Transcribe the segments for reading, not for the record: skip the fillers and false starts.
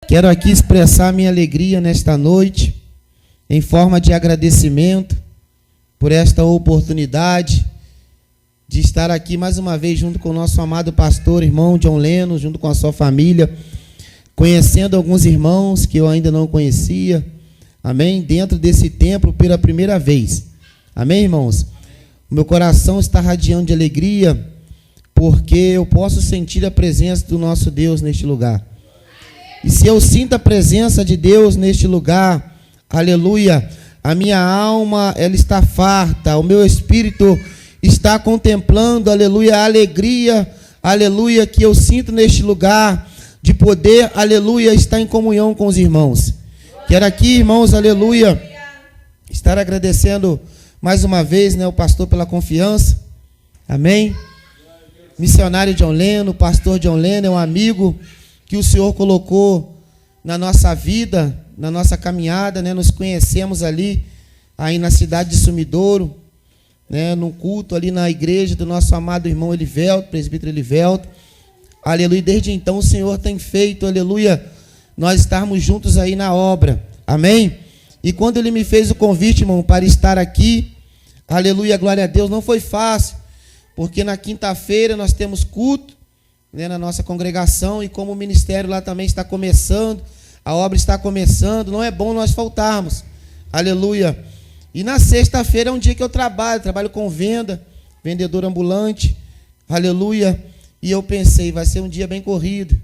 Quero aqui expressar minha alegria nesta noite, em forma de agradecimento por esta oportunidade de estar aqui mais uma vez junto com o nosso amado pastor, irmão John Leno, junto com a sua família, conhecendo alguns irmãos que eu ainda não conhecia, amém? Dentro desse templo pela primeira vez, amém, irmãos? O meu coração está radiando de alegria, porque eu posso sentir a presença do nosso Deus neste lugar. E se eu sinto a presença de Deus neste lugar, aleluia, a minha alma, ela está farta, o meu espírito está contemplando, aleluia, a alegria, aleluia, que eu sinto neste lugar, de poder, aleluia, estar em comunhão com os irmãos. Quero aqui, irmãos, aleluia, estar agradecendo mais uma vez, né, o pastor pela confiança, amém? Missionário John Leno, pastor John Leno, é um amigo que o Senhor colocou na nossa vida, na nossa caminhada, né? Nos conhecemos ali, aí na cidade de Sumidouro, né? No culto ali na igreja do nosso amado irmão Elivelto, presbítero Elivelto, aleluia. Desde então o Senhor tem feito, aleluia, nós estarmos juntos aí na obra, amém? E quando Ele me fez o convite, irmão, para estar aqui, aleluia, glória a Deus, não foi fácil, porque na quinta-feira nós temos culto, né, na nossa congregação, e como o ministério lá também está começando, a obra está começando, não é bom nós faltarmos, aleluia. E na sexta-feira é um dia que eu trabalho com venda, vendedor ambulante, aleluia, e eu pensei, vai ser um dia bem corrido,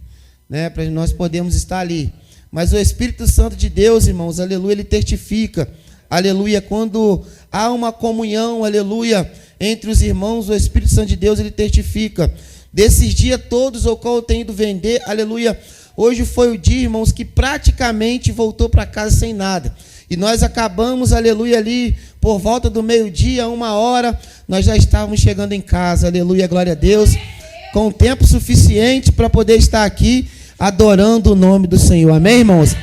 né, para nós podermos estar ali, mas o Espírito Santo de Deus, irmãos, aleluia, ele testifica, aleluia, quando há uma comunhão, aleluia, entre os irmãos, o Espírito Santo de Deus, ele testifica. Desses dias todos ao qual eu tenho ido vender, aleluia, hoje foi o dia, irmãos, que praticamente voltou para casa sem nada. E nós acabamos, aleluia, ali por volta do meio-dia, 1h, nós já estávamos chegando em casa, aleluia, glória a Deus, com tempo suficiente para poder estar aqui adorando o nome do Senhor, amém, irmãos?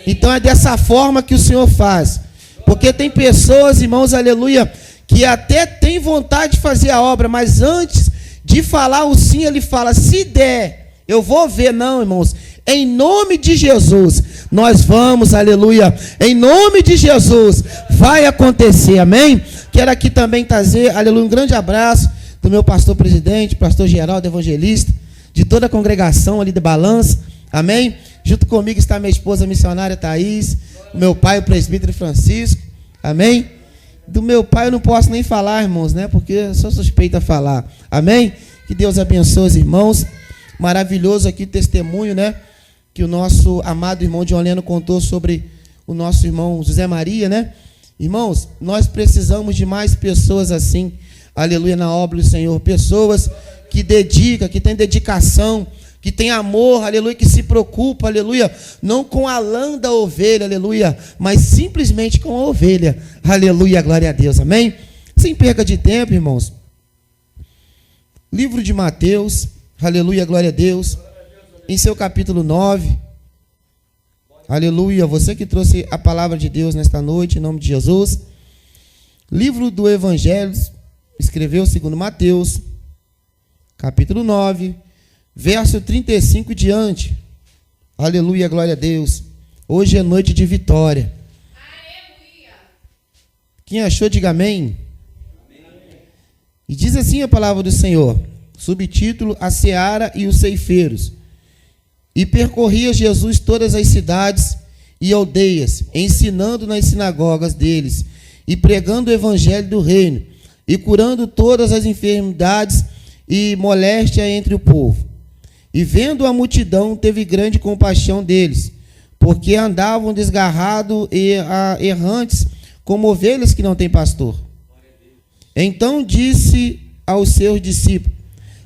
Então é dessa forma que o Senhor faz, porque tem pessoas, irmãos, aleluia, que até tem vontade de fazer a obra, mas antes de falar o sim, ele fala, se der, eu vou ver. Não, irmãos, em nome de Jesus, nós vamos, aleluia, em nome de Jesus, vai acontecer, amém? Quero aqui também trazer, aleluia, um grande abraço do meu pastor presidente, pastor Geraldo Evangelista, de toda a congregação ali de Balança, amém? Junto comigo está minha esposa missionária Thaís, meu pai, o presbítero Francisco, amém? Do meu pai eu não posso nem falar, irmãos, né? Porque eu sou suspeito a falar. Amém? Que Deus abençoe os irmãos. Maravilhoso aqui o testemunho, né? Que o nosso amado irmão John Leno contou sobre o nosso irmão José Maria, né? Irmãos, nós precisamos de mais pessoas assim, aleluia, na obra do Senhor. Pessoas que dedicam, que têm dedicação, que tem amor, aleluia, que se preocupa, aleluia, não com a lã da ovelha, aleluia, mas simplesmente com a ovelha, aleluia, glória a Deus, amém? Sem perca de tempo, irmãos, livro de Mateus, aleluia, glória a Deus, em seu capítulo 9, aleluia, você que trouxe a palavra de Deus nesta noite, em nome de Jesus, livro do Evangelho, escreveu segundo Mateus, capítulo 9, verso 35 diante. Aleluia, glória a Deus. Hoje é noite de vitória. Aleluia. Quem achou, diga amém. Amém. E diz assim a palavra do Senhor. Subtítulo, a seara e os ceifeiros. E percorria Jesus todas as cidades e aldeias, ensinando nas sinagogas deles, e pregando o evangelho do reino, e curando todas as enfermidades e moléstia entre o povo. E vendo a multidão, teve grande compaixão deles, porque andavam desgarrados e errantes, como ovelhas que não têm pastor. Então disse aos seus discípulos,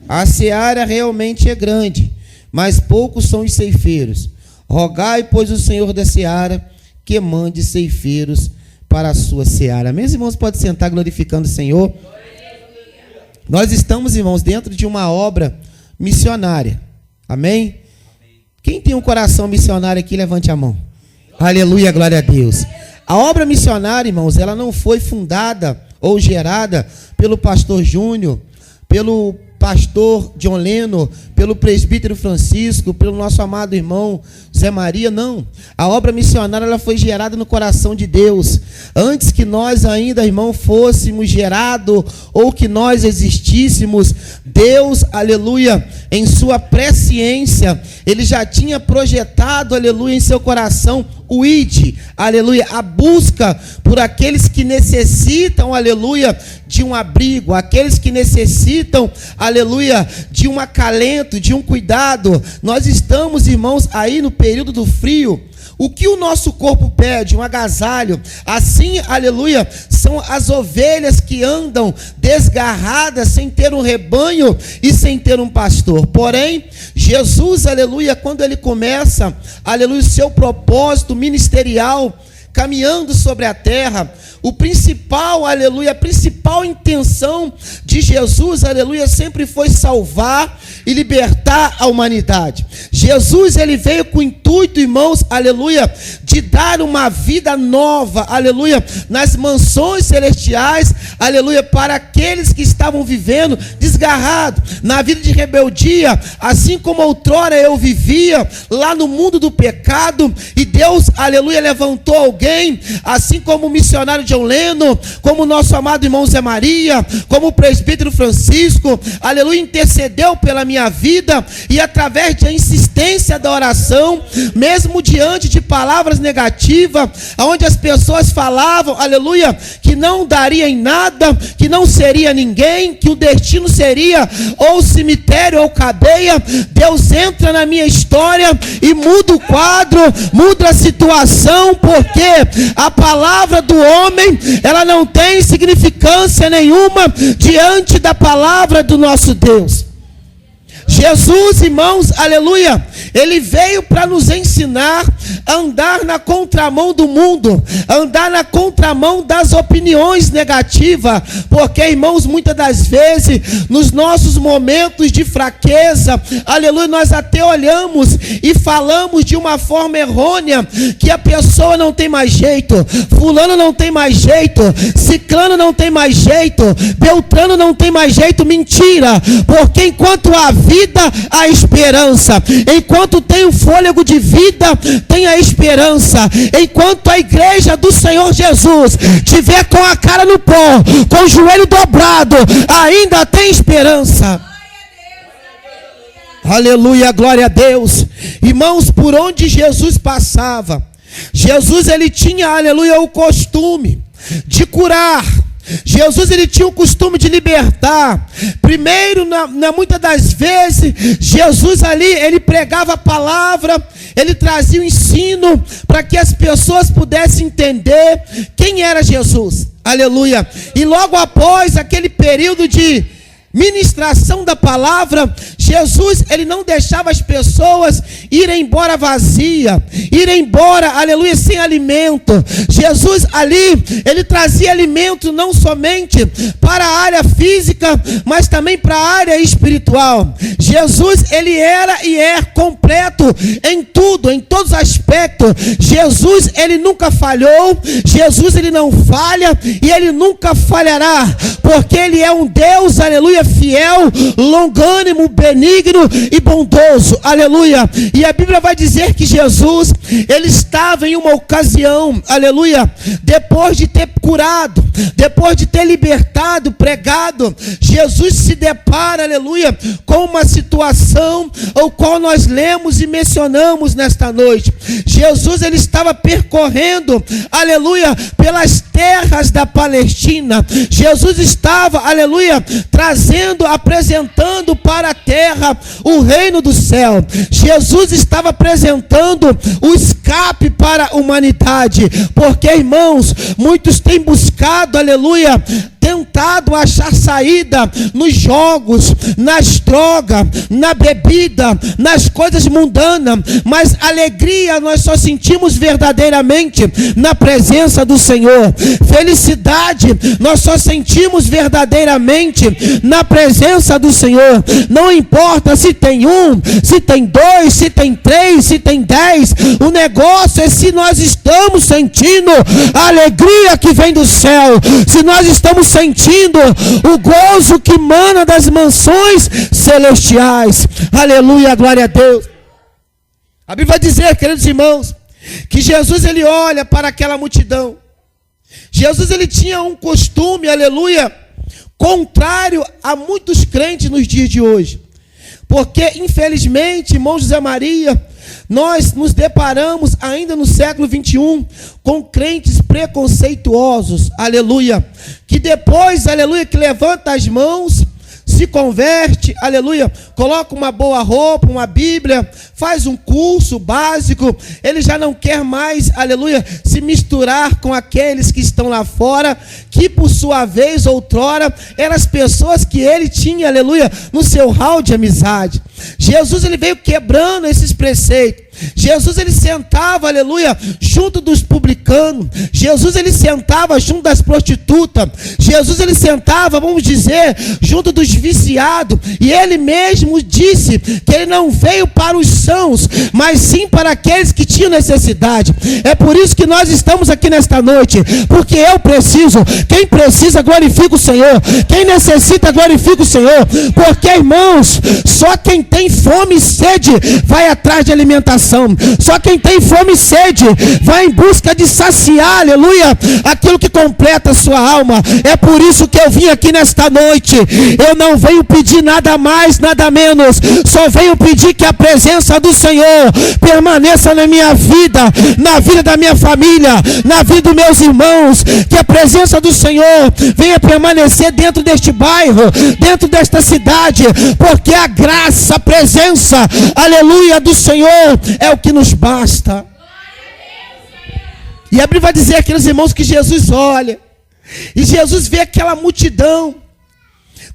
a seara realmente é grande, mas poucos são os ceifeiros. Rogai, pois, o Senhor da seara, que mande ceifeiros para a sua seara. Meus irmãos, pode sentar glorificando o Senhor. Nós estamos, irmãos, dentro de uma obra missionária. Amém? Quem tem um coração missionário aqui, levante a mão. Aleluia, glória a Deus. A obra missionária, irmãos, ela não foi fundada ou gerada pelo pastor Júnior, pelo pastor John Leno, pelo presbítero Francisco, pelo nosso amado irmão Zé Maria, não. A obra missionária ela foi gerada no coração de Deus. Antes que nós ainda, irmão, fôssemos gerados ou que nós existíssemos, Deus, aleluia, em sua presciência, Ele já tinha projetado, aleluia, em seu coração o ID, aleluia, a busca por aqueles que necessitam, aleluia, de um abrigo, aqueles que necessitam, aleluia, de um acalento, de um cuidado. Nós estamos, irmãos, aí no período do frio. O que o nosso corpo pede? Um agasalho. Assim, aleluia, são as ovelhas que andam desgarradas, sem ter um rebanho e sem ter um pastor. Porém, Jesus, aleluia, quando ele começa, aleluia, o seu propósito ministerial, caminhando sobre a terra, o principal, aleluia, a principal intenção de Jesus, aleluia, sempre foi salvar e libertar a humanidade. Jesus, ele veio com o intuito, irmãos, aleluia, de dar uma vida nova, aleluia, nas mansões celestiais, aleluia, para aqueles que estavam vivendo desgarrados, na vida de rebeldia, assim como outrora eu vivia, lá no mundo do pecado, e Deus, aleluia, levantou alguém, assim como o missionário John Lennon, como o nosso amado irmão Zé Maria, como o presbítero Francisco, aleluia, intercedeu pela minha vida, e através da insistência da oração, mesmo diante de palavras negativas, onde as pessoas falavam, aleluia, que não daria em nada, que não seria ninguém, que o destino seria ou cemitério ou cadeia, Deus entra na minha história e muda o quadro, muda a situação, porque a palavra do homem, ela não tem significância nenhuma diante da palavra do nosso Deus. Jesus, irmãos, aleluia, ele veio para nos ensinar a andar na contramão do mundo, andar na contramão das opiniões negativas, porque, irmãos, muitas das vezes, nos nossos momentos de fraqueza, aleluia, nós até olhamos e falamos de uma forma errônea, que a pessoa não tem mais jeito, fulano não tem mais jeito, ciclano não tem mais jeito, beltrano não tem mais jeito. Mentira, porque enquanto há vida, a esperança, enquanto tem o fôlego de vida, tem a esperança. Enquanto a igreja do Senhor Jesus tiver com a cara no pó, com o joelho dobrado, ainda tem esperança. Aleluia, glória a Deus. Irmãos, por onde Jesus passava, Jesus, ele tinha, aleluia, o costume de curar. Jesus, ele tinha o costume de libertar. Primeiro, muitas das vezes, Jesus ali, ele pregava a palavra, ele trazia o ensino para que as pessoas pudessem entender quem era Jesus. Aleluia. E logo após aquele período de ministração da palavra, Jesus, ele não deixava as pessoas irem embora vazia, irem embora, aleluia, sem alimento. Jesus ali, ele trazia alimento não somente para a área física, mas também para a área espiritual. Jesus, ele era e é completo em tudo, em todos os aspectos. Jesus, ele nunca falhou, Jesus, ele não falha e ele nunca falhará, porque ele é um Deus, aleluia, fiel, longânimo, benigno e bondoso, aleluia. E a Bíblia vai dizer que Jesus, ele estava em uma ocasião, aleluia, depois de ter curado, depois de ter libertado, pregado, Jesus se depara, aleluia, com uma situação ao qual nós lemos e mencionamos nesta noite. Jesus, ele estava percorrendo, aleluia, pelas terras da Palestina. Jesus estava, aleluia, apresentando para a terra o reino do céu. Jesus estava apresentando o escape para a humanidade, porque, irmãos, muitos têm buscado, aleluia, tentado achar saída nos jogos, nas drogas, na bebida, nas coisas mundanas, mas alegria nós só sentimos verdadeiramente na presença do Senhor. Felicidade nós só sentimos verdadeiramente na presença do Senhor. Não importa se tem um, se tem dois, se tem três, se tem 10, o negócio é se nós estamos sentindo a alegria que vem do céu, se nós estamos sentindo sentindo o gozo que emana das mansões celestiais. Aleluia, glória a Deus. A Bíblia vai dizer, queridos irmãos, que Jesus ele olha para aquela multidão. Jesus ele tinha um costume, aleluia, contrário a muitos crentes nos dias de hoje. Porque, infelizmente, irmão José Maria, nós nos deparamos ainda no século 21 com crentes preconceituosos, aleluia, que depois, aleluia, que levanta as mãos, se converte, aleluia, coloca uma boa roupa, uma Bíblia, faz um curso básico, ele já não quer mais, aleluia, se misturar com aqueles que estão lá fora, que por sua vez, outrora, eram as pessoas que ele tinha, aleluia, no seu hall de amizade. Jesus, ele veio quebrando esses preceitos. Jesus, ele sentava, aleluia, junto dos publicanos. Jesus, ele sentava junto das prostitutas. Jesus, ele sentava, vamos dizer, junto dos viciados. E ele mesmo disse que ele não veio para os sãos, mas sim para aqueles que tinham necessidade. É por isso que nós estamos aqui nesta noite, porque eu preciso. Quem precisa, glorifica o Senhor. Quem necessita, glorifica o Senhor. Porque, irmãos, só quem tem fome e sede vai atrás de alimentação. Só quem tem fome e sede vai em busca de saciar, aleluia, aquilo que completa a sua alma. É por isso que eu vim aqui nesta noite. Eu não venho pedir nada mais, nada menos. Só venho pedir que a presença do Senhor permaneça na minha vida, na vida da minha família, na vida dos meus irmãos. Que a presença do Senhor venha permanecer dentro deste bairro, dentro desta cidade, porque a graça, a presença, aleluia, do Senhor é o que nos basta. E a Bíblia vai dizer, aqueles irmãos, que Jesus olha, e Jesus vê aquela multidão.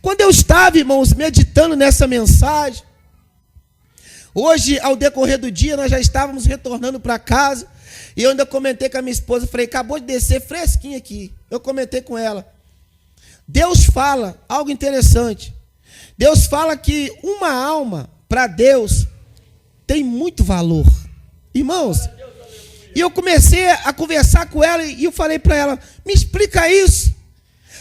Quando eu estava, irmãos, meditando nessa mensagem, hoje, ao decorrer do dia, nós já estávamos retornando para casa, e eu ainda comentei com a minha esposa, falei, acabou de descer fresquinho aqui. Eu comentei com ela. Deus fala algo interessante. Deus fala que uma alma, para Deus, tem muito valor. Irmãos, e eu comecei a conversar com ela e eu falei para ela, me explica isso.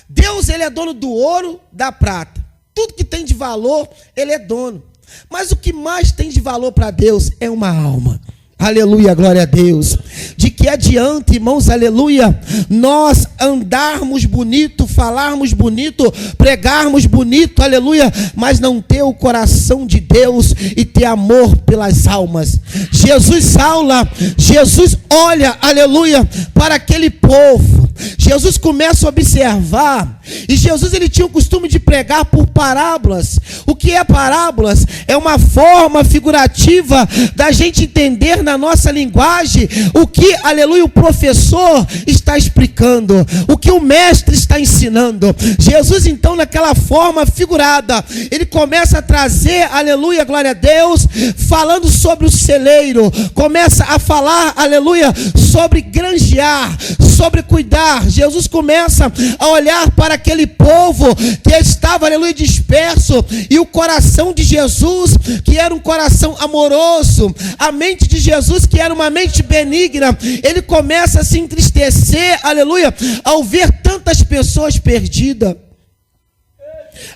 Deus, ele é dono do ouro, da prata. Tudo que tem de valor, ele é dono. Mas o que mais tem de valor para Deus é uma alma. Aleluia, glória a Deus. De que adianta, irmãos, aleluia, nós andarmos bonito, falarmos bonito, pregarmos bonito, aleluia, mas não ter o coração de Deus e ter amor pelas almas. Jesus olha, aleluia, para aquele povo. Jesus começa a observar, e Jesus ele tinha o costume de pregar por parábolas. O que é parábolas? É uma forma figurativa da gente entender na nossa linguagem o que, aleluia, o professor está explicando, o que o mestre está ensinando. Jesus então, naquela forma figurada, ele começa a trazer, aleluia, glória a Deus, falando sobre o celeiro, começa a falar, aleluia, sobre granjear, sobre cuidar. Jesus começa a olhar para aquele povo que estava, aleluia, disperso, e o coração de Jesus, que era um coração amoroso, a mente de Jesus, que era uma mente benigna, ele começa a se entristecer, aleluia, ao ver tantas pessoas perdidas,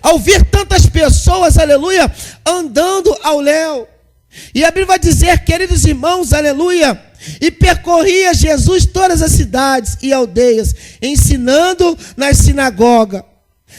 ao ver tantas pessoas, aleluia, andando ao léu. E a Bíblia vai dizer, queridos irmãos, aleluia, e percorria Jesus todas as cidades e aldeias, ensinando nas sinagogas.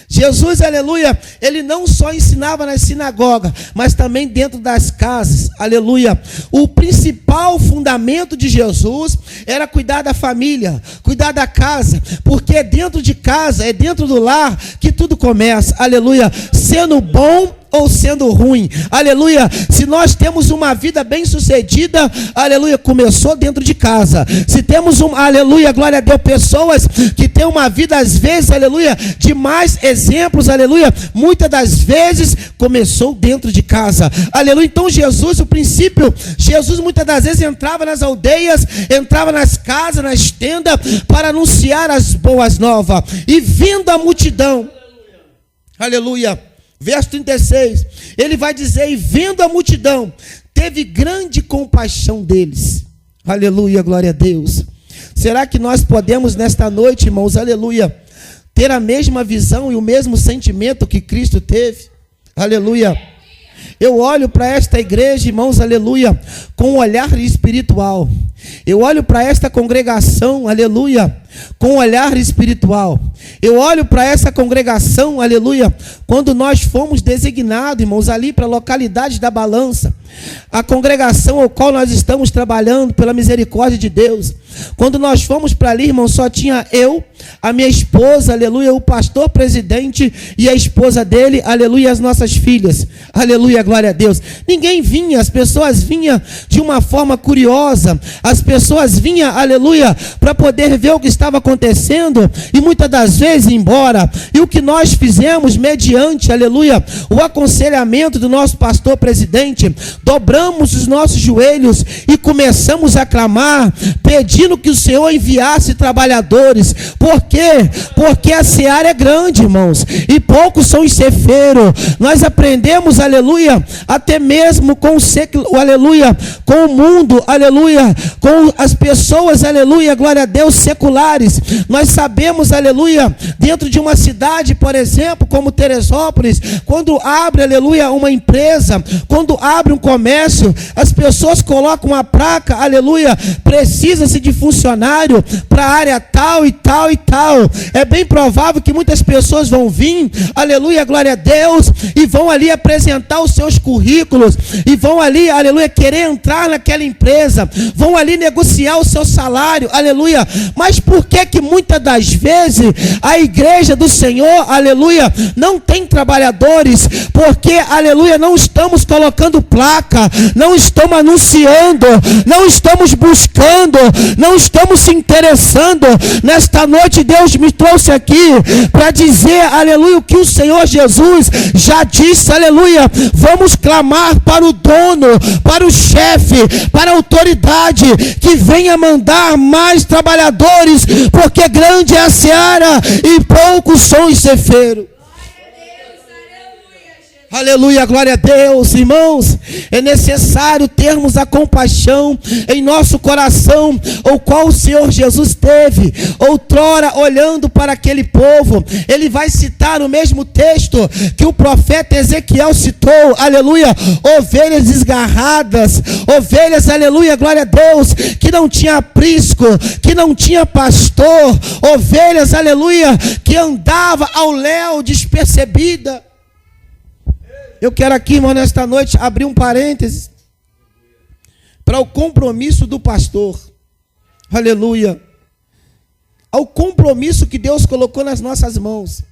Jesus, aleluia, ele não só ensinava nas sinagogas, mas também dentro das casas, aleluia. O principal fundamento de Jesus era cuidar da família, cuidar da casa, porque é dentro de casa, é dentro do lar que tudo começa, aleluia, sendo bom ou sendo ruim, aleluia. Se nós temos uma vida bem sucedida, aleluia, começou dentro de casa. Se temos aleluia, glória a Deus, pessoas que têm uma vida às vezes, aleluia, de mais exemplos, aleluia, muitas das vezes começou dentro de casa, aleluia. Então Jesus, o princípio, Jesus muitas das vezes entrava nas aldeias, entrava nas casas, nas tendas, para anunciar as boas novas, e vindo a multidão, aleluia, verso 36, ele vai dizer, e vendo a multidão, teve grande compaixão deles. Aleluia, glória a Deus. Será que nós podemos nesta noite, irmãos, aleluia, ter a mesma visão e o mesmo sentimento que Cristo teve. Aleluia. Eu olho para esta igreja, irmãos, aleluia, com um olhar espiritual. Eu olho para esta congregação, aleluia, com um olhar espiritual. Eu olho para essa congregação, aleluia, quando nós fomos designados, irmãos, ali para a localidade da Balança, a congregação ao qual nós estamos trabalhando pela misericórdia de Deus. Quando nós fomos para ali, irmão, só tinha eu, a minha esposa, aleluia, o pastor presidente e a esposa dele, aleluia, e as nossas filhas, aleluia, glória a Deus. Ninguém vinha, as pessoas vinham de uma forma curiosa, as pessoas vinham, aleluia, para poder ver o que estava acontecendo e muitas das vezes ir embora. E o que nós fizemos, mediante, aleluia, o aconselhamento do nosso pastor presidente, dobramos os nossos joelhos e começamos a clamar, pedindo que o Senhor enviasse trabalhadores. Por quê? Porque a seara é grande, irmãos, e poucos são os ceifeiros. Nós aprendemos, aleluia, até mesmo com o aleluia, com o mundo, aleluia, com as pessoas, aleluia, glória a Deus, seculares. Nós sabemos, aleluia, dentro de uma cidade, por exemplo, como Teresópolis, quando abre, aleluia, uma empresa, quando abre um comércio, as pessoas colocam uma placa, aleluia, precisa-se de funcionário para a área tal e tal e tal. É bem provável que muitas pessoas vão vir, aleluia, glória a Deus, e vão ali apresentar os seus currículos, e vão ali, aleluia, querer entrar naquela empresa, vão ali negociar o seu salário, aleluia. Mas por que muitas das vezes a igreja do Senhor, aleluia, não tem trabalhadores? Porque, aleluia, não estamos colocando placa, não estamos anunciando, não estamos buscando, não estamos se interessando. Nesta noite Deus me trouxe aqui para dizer, aleluia, o que o Senhor Jesus já disse, aleluia. Vamos clamar para o dono, para o chefe, para a autoridade, que venha mandar mais trabalhadores, porque grande é a seara e poucos são os ceifeiros. Aleluia, glória a Deus, irmãos. É necessário termos a compaixão em nosso coração, o qual o Senhor Jesus teve outrora olhando para aquele povo. Ele vai citar o mesmo texto que o profeta Ezequiel citou, aleluia, ovelhas desgarradas, ovelhas, aleluia, glória a Deus, que não tinha aprisco, que não tinha pastor, ovelhas, aleluia, que andava ao léu despercebida. Eu quero aqui, irmão, nesta noite, abrir um parênteses para o compromisso do pastor. Aleluia. Ao compromisso que Deus colocou nas nossas mãos.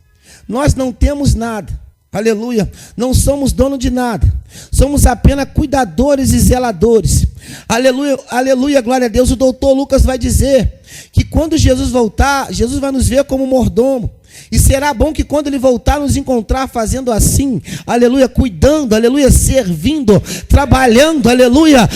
Nós não temos nada. Aleluia. Não somos dono de nada. Somos apenas cuidadores e zeladores. Aleluia, aleluia, glória a Deus. O doutor Lucas vai dizer que quando Jesus voltar, Jesus vai nos ver como mordomo. E será bom que quando Ele voltar nos encontrar fazendo assim, aleluia, cuidando, aleluia, servindo, trabalhando, aleluia.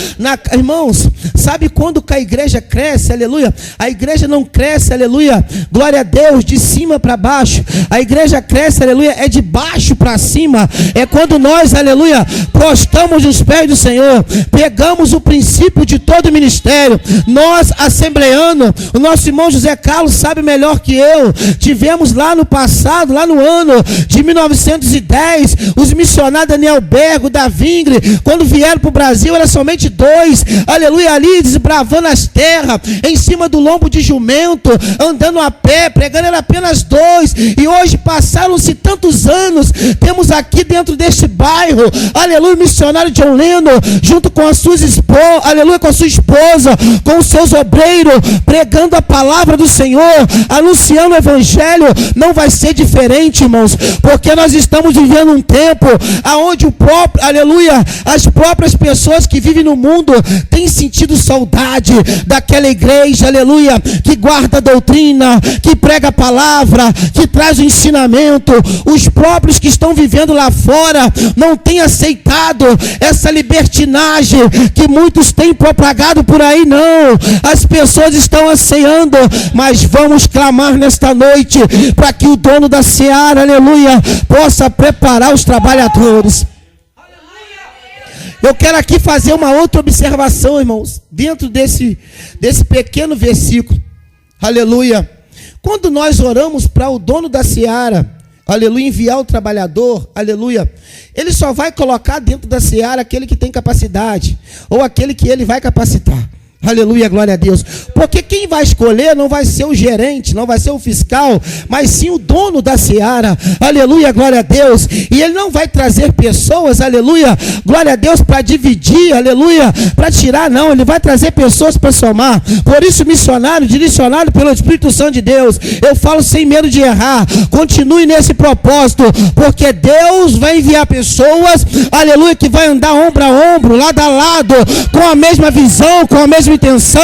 Irmãos, sabe quando que a igreja cresce, aleluia? A igreja não cresce, aleluia, glória a Deus, de cima para baixo. A igreja cresce, aleluia, é de baixo para cima. É quando nós, aleluia, prostamos os pés do Senhor, pegamos o princípio de todo o ministério. Nós, assembleanos, o nosso irmão José Carlos sabe melhor que eu, tivemos lá no passado, lá no ano de 1910, os missionários Daniel Bergo, da Vingre, quando vieram para o Brasil, era somente 2, aleluia, ali desbravando as terras, em cima do lombo de jumento, andando a pé, pregando, era apenas 2, e hoje passaram-se tantos anos, temos aqui dentro deste bairro, aleluia, o missionário John Lennon, junto com a sua esposa, aleluia, com a sua esposa, com os seus obreiros, pregando a palavra do Senhor, anunciando o evangelho. Não vai ser diferente, irmãos, porque nós estamos vivendo um tempo aonde o próprio, aleluia, as próprias pessoas que vivem no mundo têm sentido saudade daquela igreja, aleluia, que guarda a doutrina, que prega a palavra, que traz o ensinamento. Os próprios que estão vivendo lá fora não têm aceitado essa libertinagem que muitos têm propagado por aí, não. As pessoas estão ansiando, mas vamos clamar nesta noite para que o dono da seara, aleluia, possa preparar os trabalhadores. Eu quero aqui fazer uma outra observação, irmãos, dentro desse pequeno versículo, aleluia. Quando nós oramos para o dono da seara, aleluia, enviar o trabalhador, aleluia, ele só vai colocar dentro da seara aquele que tem capacidade, ou aquele que ele vai capacitar. Aleluia, glória a Deus. Porque quem vai escolher não vai ser o gerente, não vai ser o fiscal, mas sim o dono da seara. Aleluia, glória a Deus. E ele não vai trazer pessoas, aleluia, glória a Deus, para dividir, aleluia, para tirar, não. Ele vai trazer pessoas para somar. Por isso, missionário, direcionado pelo Espírito Santo de Deus, eu falo sem medo de errar. Continue nesse propósito, porque Deus vai enviar pessoas, aleluia, que vai andar ombro a ombro, lado a lado, com a mesma visão, com a mesma intenção,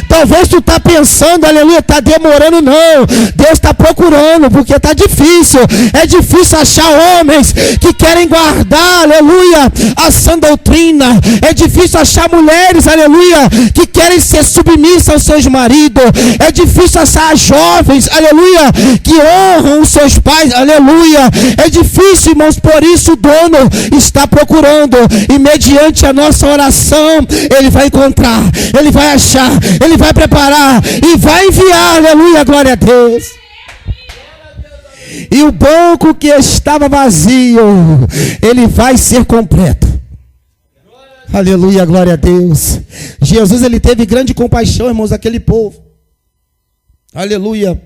talvez tu está pensando, aleluia, está demorando, não, Deus está procurando, porque está difícil, é difícil achar homens que querem guardar, aleluia, a sã doutrina, é difícil achar mulheres, aleluia, que querem ser submissas aos seus maridos, é difícil achar jovens, aleluia, que honram os seus pais, aleluia, é difícil, irmãos, por isso o dono está procurando, e mediante a nossa oração, ele vai encontrar, ele vai achar, ele vai preparar e vai enviar, aleluia, glória a Deus. E o banco que estava vazio, ele vai ser completo. Aleluia, glória a Deus. Jesus, ele teve grande compaixão, irmãos, daquele povo. Aleluia.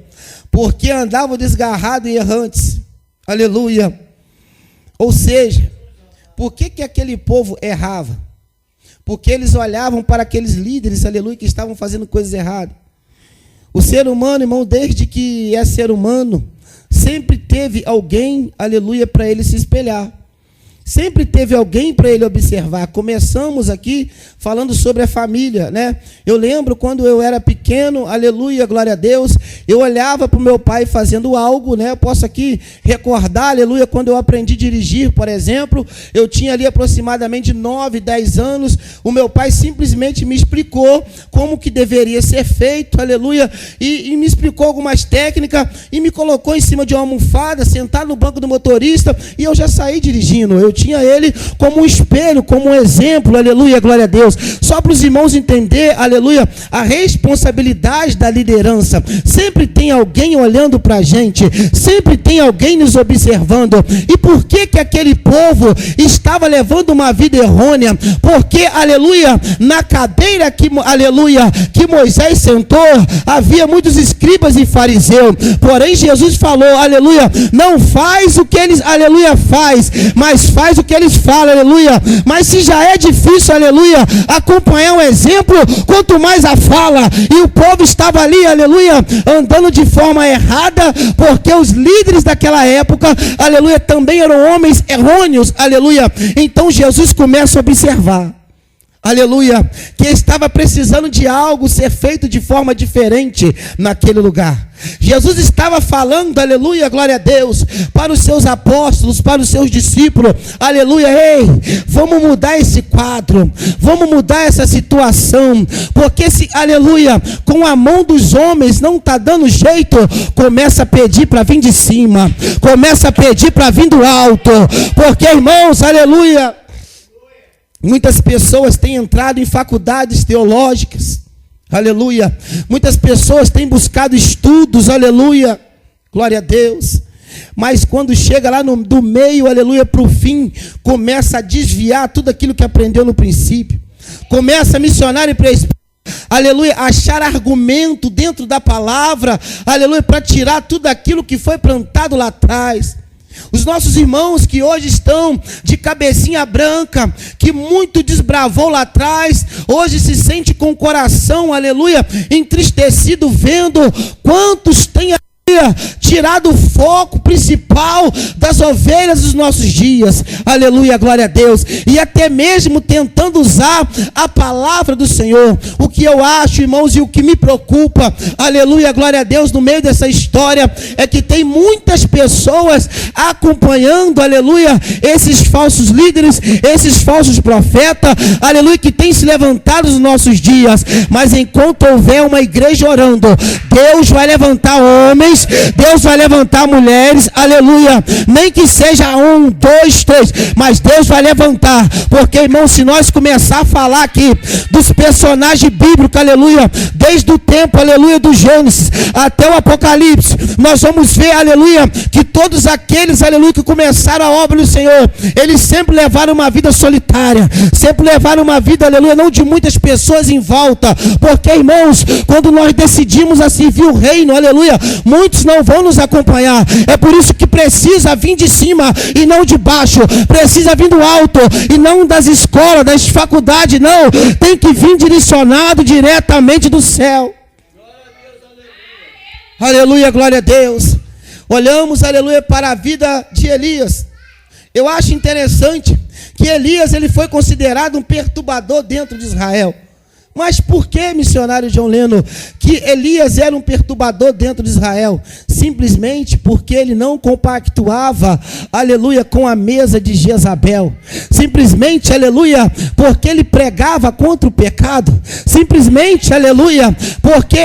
Porque andavam desgarrados e errantes. Aleluia. Ou seja, por que aquele povo errava? Porque eles olhavam para aqueles líderes, aleluia, que estavam fazendo coisas erradas. O ser humano, irmão, desde que é ser humano, sempre teve alguém, aleluia, para ele se espelhar. Sempre teve alguém para ele observar. Começamos aqui falando sobre a família, né? Eu lembro quando eu era pequeno, aleluia, glória a Deus, eu olhava para o meu pai fazendo algo, né? Eu posso aqui recordar, aleluia, quando eu aprendi a dirigir, por exemplo, eu tinha ali aproximadamente 9, 10 anos, o meu pai simplesmente me explicou como que deveria ser feito, aleluia, e me explicou algumas técnicas e me colocou em cima de uma almofada, sentado no banco do motorista, e eu já saí dirigindo. Eu tinha ele como um espelho, como um exemplo, aleluia, glória a Deus. Só para os irmãos entender, aleluia, a responsabilidade da liderança. Sempre tem alguém olhando para a gente, sempre tem alguém nos observando. E por que aquele povo estava levando uma vida errônea? Porque, aleluia, na cadeira que, aleluia, que Moisés sentou, havia muitos escribas e fariseus. Porém, Jesus falou, aleluia, não faz o que eles, aleluia, faz, mas faz o que eles falam, aleluia. Mas se já é difícil, aleluia, acompanhar um exemplo, quanto mais a fala. E o povo estava ali, aleluia, andando de forma errada, porque os líderes daquela época, aleluia, também eram homens errôneos, aleluia. Então Jesus começa a observar, aleluia, que estava precisando de algo ser feito de forma diferente naquele lugar. Jesus estava falando, aleluia, glória a Deus, para os seus apóstolos, para os seus discípulos, aleluia, ei, vamos mudar esse quadro, vamos mudar essa situação, porque se, aleluia, com a mão dos homens não está dando jeito, começa a pedir para vir de cima, começa a pedir para vir do alto, porque, irmãos, aleluia, muitas pessoas têm entrado em faculdades teológicas, aleluia. Muitas pessoas têm buscado estudos, aleluia, glória a Deus. Mas quando chega lá do meio, aleluia, para o fim, começa a desviar tudo aquilo que aprendeu no princípio. Começa a missionar e presbítero, aleluia, achar argumento dentro da palavra, aleluia, para tirar tudo aquilo que foi plantado lá atrás. Os nossos irmãos que hoje estão de cabecinha branca, que muito desbravou lá atrás, hoje se sente com o coração, aleluia, entristecido, vendo quantos têm tirado o foco principal das ovelhas dos nossos dias, aleluia, glória a Deus, e até mesmo tentando usar a palavra do Senhor. O que eu acho, irmãos, e o que me preocupa, aleluia, glória a Deus, no meio dessa história, é que tem muitas pessoas acompanhando, aleluia, esses falsos líderes, esses falsos profetas, aleluia, que têm se levantado nos nossos dias. Mas enquanto houver uma igreja orando, Deus vai levantar homens, Deus Deus vai levantar mulheres, aleluia, nem que seja 1, 2, 3, mas Deus vai levantar, porque, irmão, se nós começar a falar aqui dos personagens bíblicos, aleluia, desde o tempo, aleluia, do Gênesis até o Apocalipse, nós vamos ver, aleluia, que todos aqueles, aleluia, que começaram a obra do Senhor, eles sempre levaram uma vida solitária, sempre levaram uma vida, aleluia, não de muitas pessoas em volta, porque, irmãos, quando nós decidimos a servir o reino, aleluia, muitos não vão nos acompanhar. É por isso que precisa vir de cima e não de baixo, precisa vir do alto e não das escolas, das faculdades, não, tem que vir direcionado diretamente do céu. Aleluia, glória a Deus. Olhamos, aleluia, para a vida de Elias. Eu acho interessante que Elias, ele foi considerado um perturbador dentro de Israel. Mas por que, missionário John Lennon, que Elias era um perturbador dentro de Israel? Simplesmente porque ele não compactuava, aleluia, com a mesa de Jezabel. Simplesmente, aleluia, porque ele pregava contra o pecado. Simplesmente, aleluia, porque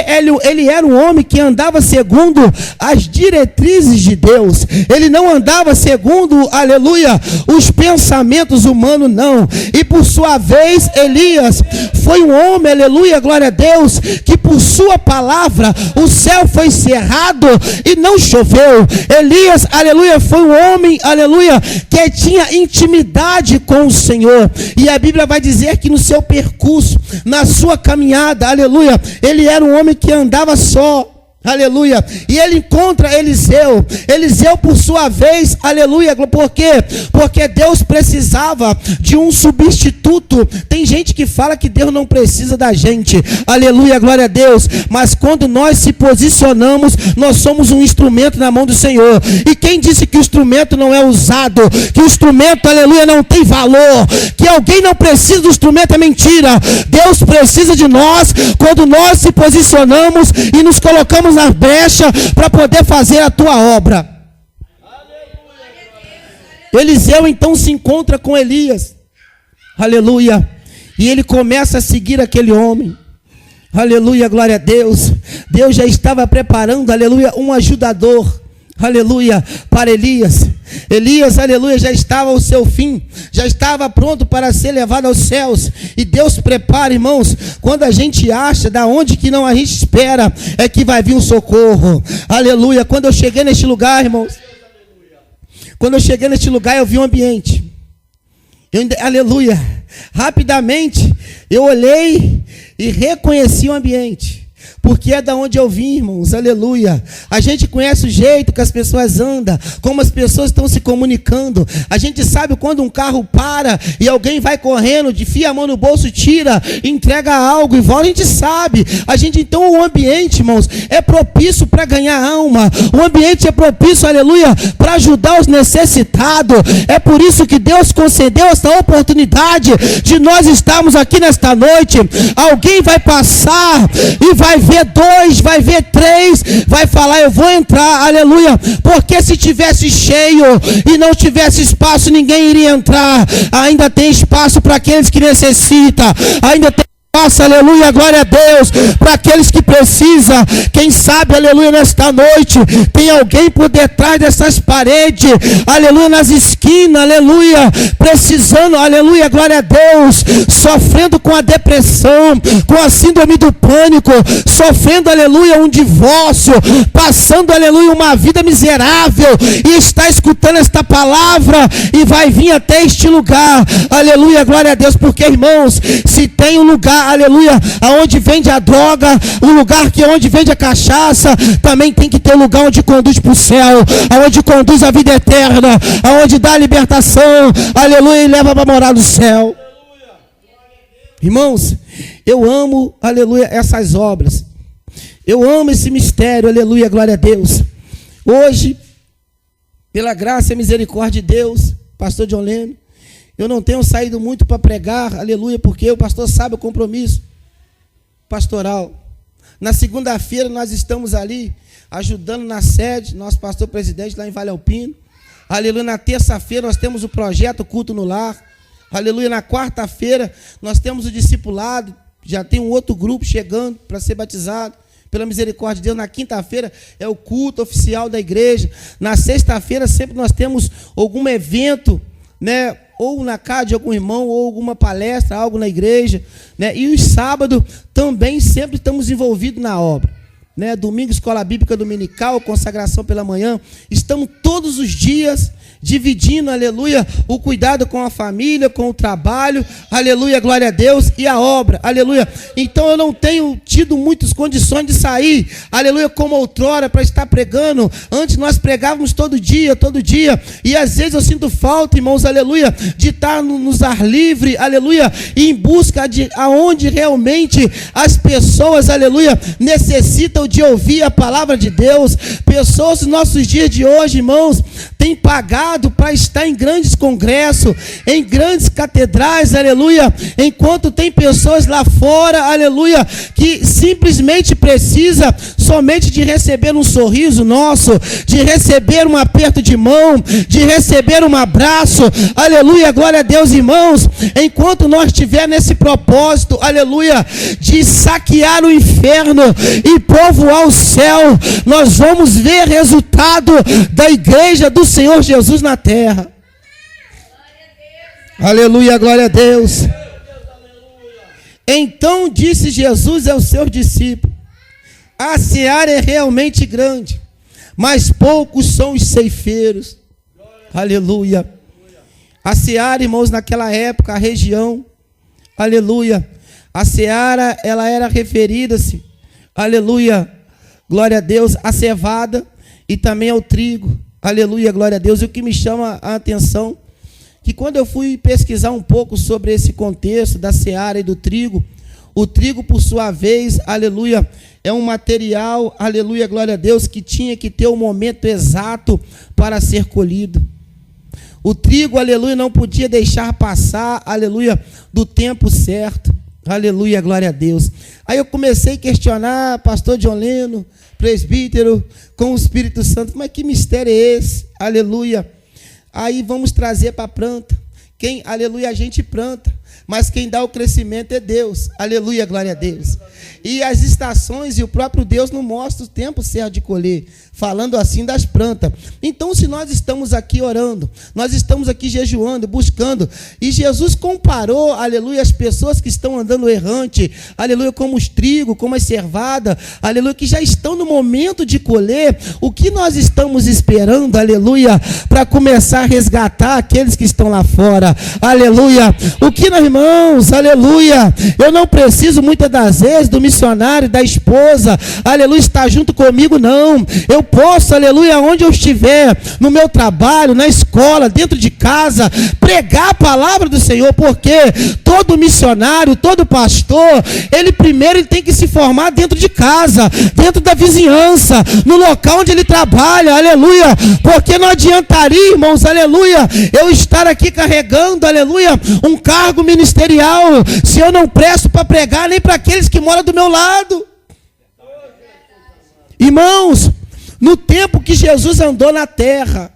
ele era um homem que andava segundo as diretrizes de Deus. Ele não andava segundo, aleluia, os pensamentos humanos, não. E por sua vez, Elias foi um homem, aleluia, glória a Deus, que por sua palavra o céu foi cerrado e não choveu. Elias, aleluia, foi um homem, aleluia, que tinha intimidade com o Senhor. E a Bíblia vai dizer que no seu percurso, na sua caminhada, aleluia, ele era um homem que andava só. Aleluia, e ele encontra Eliseu, por sua vez, aleluia, por quê? Porque Deus precisava de um substituto. Tem gente que fala que Deus não precisa da gente, aleluia, glória a Deus, mas quando nós se posicionamos, nós somos um instrumento na mão do Senhor. E quem disse que o instrumento não é usado, que o instrumento, aleluia, não tem valor, que alguém não precisa do instrumento, é mentira. Deus precisa de nós quando nós se posicionamos e nos colocamos na brecha para poder fazer a tua obra. Eliseu então se encontra com Elias, aleluia, e ele começa a seguir aquele homem, aleluia, glória a Deus. Deus já estava preparando, aleluia, um ajudador, aleluia, para Elias. Elias, aleluia, já estava ao seu fim, já estava pronto para ser levado aos céus. E Deus prepara, irmãos, quando a gente acha da onde que não a gente espera, é que vai vir um socorro, aleluia. Quando eu cheguei neste lugar, irmãos, eu vi um ambiente, aleluia, rapidamente eu olhei e reconheci o ambiente, porque é da onde eu vim, irmãos, aleluia. A gente conhece o jeito que as pessoas andam, como as pessoas estão se comunicando. A gente sabe quando um carro para e alguém vai correndo, enfia a mão no bolso, tira, entrega algo e volta. A gente sabe. Então o ambiente, irmãos, é propício para ganhar alma. O ambiente é propício, aleluia, para ajudar os necessitados. É por isso que Deus concedeu essa oportunidade de nós estarmos aqui nesta noite. Alguém vai passar e vai ver 2, vai ver 3, vai falar, eu vou entrar, aleluia, porque se tivesse cheio e não tivesse espaço, ninguém iria entrar. Ainda tem espaço para aqueles que necessitam, ainda tem espaço, aleluia, glória a Deus, para aqueles que precisam. Quem sabe, aleluia, nesta noite tem alguém por detrás dessas paredes, aleluia, nas esquinas, aleluia, precisando, aleluia, glória a Deus, sofrendo com a depressão, com a síndrome do pânico, sofrendo, aleluia, um divórcio, passando, aleluia, uma vida miserável, e está escutando esta palavra e vai vir até este lugar, aleluia, glória a Deus, porque, irmãos, se tem um lugar, aleluia, aonde vende a droga, o lugar que é onde vende a cachaça, também tem que ter um lugar onde conduz para o céu, aonde conduz a vida eterna, aonde dá a libertação, aleluia, e leva para morar no céu. Irmãos, eu amo, aleluia, essas obras, eu amo esse mistério, aleluia, glória a Deus. Hoje, pela graça e misericórdia de Deus, pastor John Lennon, eu não tenho saído muito para pregar, aleluia, porque o pastor sabe o compromisso pastoral. Na segunda-feira nós estamos ali, ajudando na sede, nosso pastor presidente lá em Vale Alpino. Aleluia, na terça-feira nós temos o projeto Culto no Lar. Aleluia, na quarta-feira nós temos o discipulado, já tem um outro grupo chegando para ser batizado. Pela misericórdia de Deus, na quinta-feira é o culto oficial da igreja. Na sexta-feira sempre nós temos algum evento, né? Ou na casa de algum irmão, ou alguma palestra, algo na igreja, né? E os sábados também sempre estamos envolvidos na obra, né? Domingo, escola bíblica dominical, consagração pela manhã. Estamos todos os dias dividindo, aleluia, o cuidado com a família, com o trabalho, aleluia, glória a Deus, e a obra, aleluia. Então eu não tenho tido muitas condições de sair, aleluia, como outrora, para estar pregando. Antes nós pregávamos todo dia, e às vezes eu sinto falta, irmãos, aleluia, de estar nos ar livre, aleluia, e em busca de aonde realmente as pessoas, aleluia, necessitam de ouvir a palavra de Deus. Pessoas nos nossos dias de hoje, irmãos, têm pagado para estar em grandes congressos, em grandes catedrais, aleluia, enquanto tem pessoas lá fora, aleluia, que simplesmente precisa somente de receber um sorriso nosso, de receber um aperto de mão, de receber um abraço, aleluia, glória a Deus, irmãos. Enquanto nós estivermos nesse propósito, aleluia, de saquear o inferno e povoar o céu, nós vamos ver resultado da igreja do Senhor Jesus na terra. Aleluia, glória a Deus. Então disse Jesus aos seus discípulos: a seara é realmente grande, mas poucos são os ceifeiros. Aleluia. A seara, irmãos, naquela época, a região, aleluia, a seara, ela era referida-se, aleluia, glória a Deus, a cevada e também ao trigo. Aleluia, glória a Deus. E o que me chama a atenção, que quando eu fui pesquisar um pouco sobre esse contexto da seara e do trigo, o trigo, por sua vez, aleluia, é um material, aleluia, glória a Deus, que tinha que ter o momento exato para ser colhido. O trigo, aleluia, não podia deixar passar, aleluia, do tempo certo. Aleluia, glória a Deus. Aí eu comecei a questionar, pastor John Leno, presbítero, com o Espírito Santo, mas que mistério é esse? Aleluia. Aí vamos trazer para a planta. Quem, aleluia, a gente planta, mas quem dá o crescimento é Deus. Aleluia, glória a Deus. E as estações e o próprio Deus não mostra o tempo certo de colher, falando assim das plantas. Então, se nós estamos aqui orando, nós estamos aqui jejuando, buscando, e Jesus comparou, aleluia, as pessoas que estão andando errante, aleluia, como os trigos, como as cervadas, aleluia, que já estão no momento de colher. O que nós estamos esperando, aleluia, para começar a resgatar aqueles que estão lá fora, aleluia. O que nós, irmãos, aleluia, eu não preciso muitas das vezes do missionário, da esposa, aleluia, estar junto comigo, não. Eu posso, aleluia, onde eu estiver, no meu trabalho, na escola, dentro de casa, pregar a palavra do Senhor, porque todo missionário, todo pastor, ele primeiro tem que se formar dentro de casa, dentro da vizinhança, no local onde ele trabalha, aleluia, porque não adiantaria, irmãos, aleluia, eu estar aqui carregando, aleluia, um cargo ministerial, se eu não presto para pregar nem para aqueles que moram do meu lado. Irmãos, no tempo que Jesus andou na terra,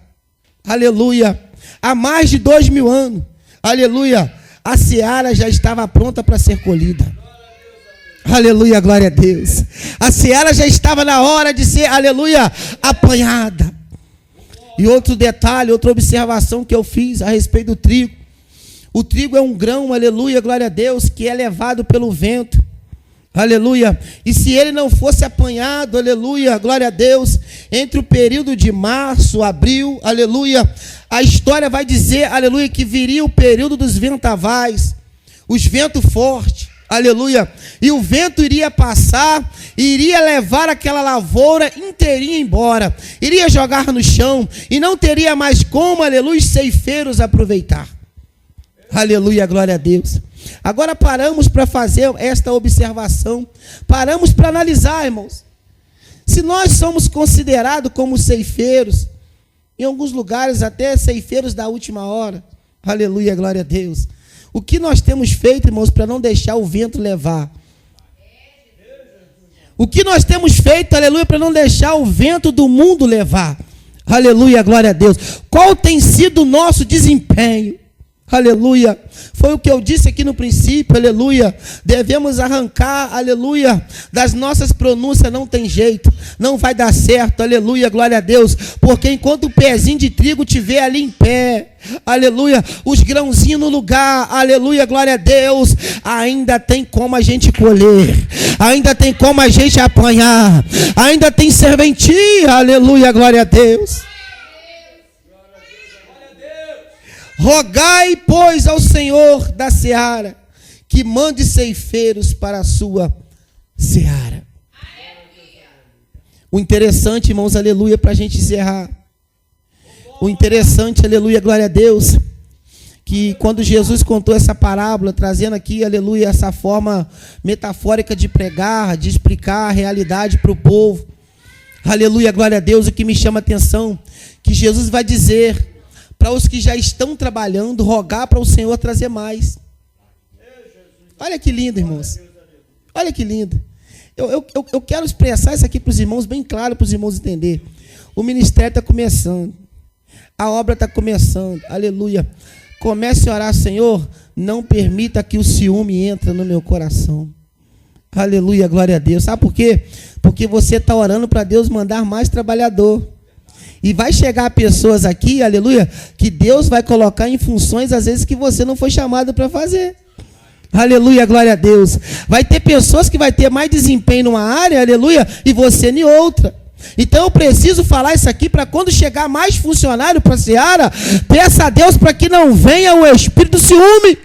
aleluia, há mais de 2000 anos, aleluia, a seara já estava pronta para ser colhida. Aleluia, glória a Deus. A seara já estava na hora de ser, aleluia, apanhada. E outro detalhe, outra observação que eu fiz a respeito do trigo. O trigo é um grão, aleluia, glória a Deus, que é levado pelo vento. Aleluia. E se ele não fosse apanhado, aleluia, glória a Deus, entre o período de março, abril, aleluia, a história vai dizer, aleluia, que viria o período dos ventavais, os ventos fortes, aleluia, e o vento iria passar, iria levar aquela lavoura inteirinha embora, iria jogar no chão, e não teria mais como, aleluia, os ceifeiros aproveitar. Aleluia, glória a Deus. Agora paramos para fazer esta observação, paramos para analisar, irmãos. Se nós somos considerados como ceifeiros, em alguns lugares até ceifeiros da última hora, aleluia, glória a Deus. O que nós temos feito, irmãos, para não deixar o vento levar? O que nós temos feito, aleluia, para não deixar o vento do mundo levar? Aleluia, glória a Deus. Qual tem sido o nosso desempenho? Aleluia. Foi o que eu disse aqui no princípio, aleluia. Devemos arrancar, aleluia, das nossas pronúncias, não tem jeito, não vai dar certo, aleluia, glória a Deus. Porque enquanto o pezinho de trigo tiver ali em pé, aleluia, os grãozinhos no lugar, aleluia, glória a Deus, ainda tem como a gente colher, ainda tem como a gente apanhar, ainda tem serventia, aleluia, glória a Deus. Rogai, pois, ao Senhor da seara, que mande ceifeiros para a sua seara. O interessante, irmãos, aleluia, para a gente encerrar. O interessante, aleluia, glória a Deus, que quando Jesus contou essa parábola, trazendo aqui, aleluia, essa forma metafórica de pregar, de explicar a realidade para o povo. Aleluia, glória a Deus, o que me chama a atenção, que Jesus vai dizer para os que já estão trabalhando, rogar para o Senhor trazer mais. Olha que lindo, irmãos. Olha que lindo. Eu quero expressar isso aqui para os irmãos, bem claro para os irmãos entenderem. O ministério está começando. A obra está começando. Aleluia. Comece a orar, Senhor, não permita que o ciúme entre no meu coração. Aleluia, glória a Deus. Sabe por quê? Porque você está orando para Deus mandar mais trabalhador. E vai chegar pessoas aqui, aleluia, que Deus vai colocar em funções, às vezes, que você não foi chamado para fazer. Aleluia, glória a Deus. Vai ter pessoas que vai ter mais desempenho numa área, aleluia, e você em outra. Então eu preciso falar isso aqui para quando chegar mais funcionário para a seara, peça a Deus para que não venha o espírito do ciúme.